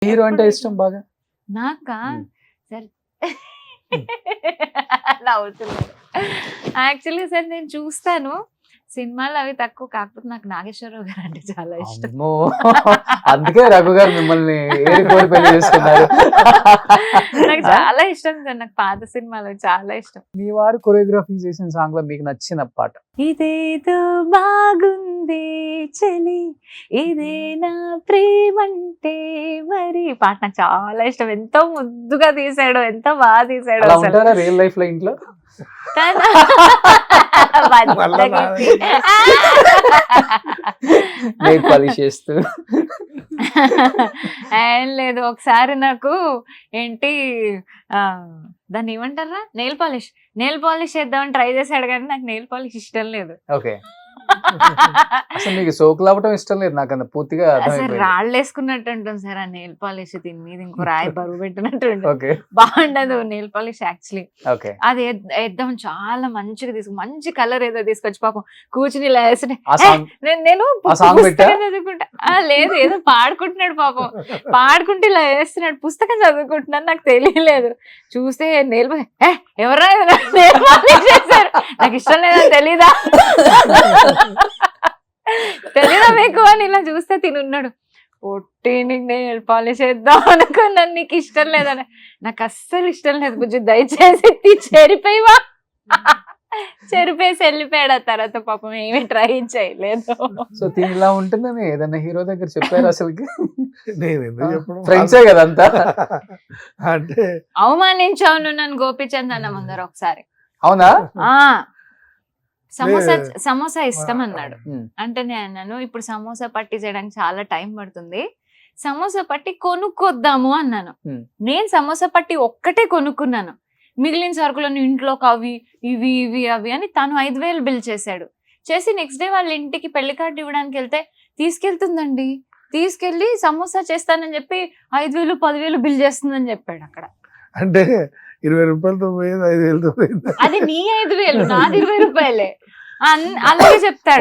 Hero అంటే ఎప్పుడు ఇష్టం బాగా? నాకా ఉమ్. సరే నవ్వుతున్నాను. యాక్చువల్లీ సార్ నేను చూస్తాను సినిమాలు అవి తక్కువ, కాకపోతే నాకు నాగేశ్వరరావు గారు అంటే చాలా ఇష్టం. అమ్మో అందుకే రఘు గారు మిమ్మల్ని ఏరి కోరి పెళ్లి చేసుకున్నారు. నాకు చాలా ఇష్టం సార్, నాకు పాత సినిమాలు చాలా ఇష్టం. మీ వారు కొరియోగ్రఫీ చేసిన సాంగ్ లో మీకు నచ్చిన పాట? ఇదేదో బాగుంది చలి, ఇదే నా ప్రేమంటే మరి, ఈ పాట నాకు చాలా ఇష్టం. ఎంతో ముద్దుగా తీసాడు, ఎంతో బాగా తీసాడు అలా అసలు. ఉంటారా రియల్ లైఫ్ లో ఇంట్లో? కదా? మళ్ళా బద్దకిచ్చి. నెయిల్ పాలిష్ చేస్తూ. ఏం లేదు, ఒకసారి నాకు ఏంటి దాన్ని ఏమంటారా, నెయిల్ పాలిష్ చేద్దామని ట్రై చేశాడు, కానీ నాకు నెయిల్ పాలిష్ ఇష్టం లేదు. ఓకే. అసలు మీకు సోకులు అవ్వటం ఇష్టం లేదు, నాకు అంత పూర్తిగా అసలు అర్థమైపోయింది. రాళ్ళు వేసుకున్నట్టు ఉంటుంది సార్ ఆ నెయిల్ పాలిష్, దీని మీద ఇంకో రాయి బరువు పెట్టినట్టు ఉంటుంది. ఓకే బాగుండదు నెయిల్ పాలిష్ యాక్చువల్లీ. ఓకే. అది వేద్దాం చాలా మంచిగా మంచి కలర్ ఏదో తీసుకొచ్చి పాపం కూర్చుని ఇలా వేస్తుంటే, ఆ సాంగ్ నేను ఆ సాంగ్ పెట్టా? పుస్తకం చదువుకుంటా. లేదు, ఏదో పాడుకుంటున్నాడు పాపం, పాడుకుంటే ఇలా వేస్తున్నాడు, పుస్తకం చదువుకుంటున్నాను, నాకు తెలియలేదు. చూస్తే నెయిల్ ఎవరా నెయిల్ పాలిష్ చేశారు, నాకు ఇష్టం లేదని తెలీదా మీకు అని ఇలా చూస్తే తినున్నాడు. పొట్టి నీకు నెయిల్ పాలిష్ వేద్దాం అనుకున్నాను, నీకు ఇష్టం లేదని. నాకు అస్సలు ఇష్టం లేదు బుజ్జి, దయచేసి చెరిపోయివా. చెరిపేసి వెళ్ళిపోయాడు. ఆ తర్వాత పాపం ఏమీ ట్రై చేయలేదు. సో దీని ఇలా ఉంటుందని ఏదన్నా హీరో దగ్గర చెప్పారు అసలుకి? నేను ఎందుకు చెప్పడం? ఫ్రెండ్సే కదంతా. అంటే అవమానించావు నువ్వు నన్ను గోపిచంద్ అన్న ముందర ఒకసారి. అవునా? ఆ సమోసా ఇష్టం అన్నాడు. ఉమ్. అంటే నేను అన్నాను, ఇప్పుడు సమోసా పట్టి చేయడానికి చాలా టైం పడుతుంది, సమోసా పట్టి కొనుక్కొద్దాము అన్నాను. ఉమ్. నేను సమోసా పట్టి ఒక్కటే కొనుక్కున్నాను, మిగిలిన సరుకులను ఇంట్లోకి అవి ఇవి ఇవి అవి అని తను 5,000 బిల్ చేశాడు. చేసి నెక్స్ట్ డే వాళ్ళ ఇంటికి పెళ్లి కార్డు ఇవ్వడానికి వెళ్తే, తీసుకెళ్తుందండి, తీసుకెళ్లి సమోసా చేస్తానని చెప్పి 5,000 10,000 బిల్ చేస్తుందని చెప్పాడు అక్కడ. అంటే 20 రూపాయలతో పోయేది 5,000తో పోయింది. అది నీ 5,000, నాది 20 రూపాయలే. అలాగే చెప్తాడు.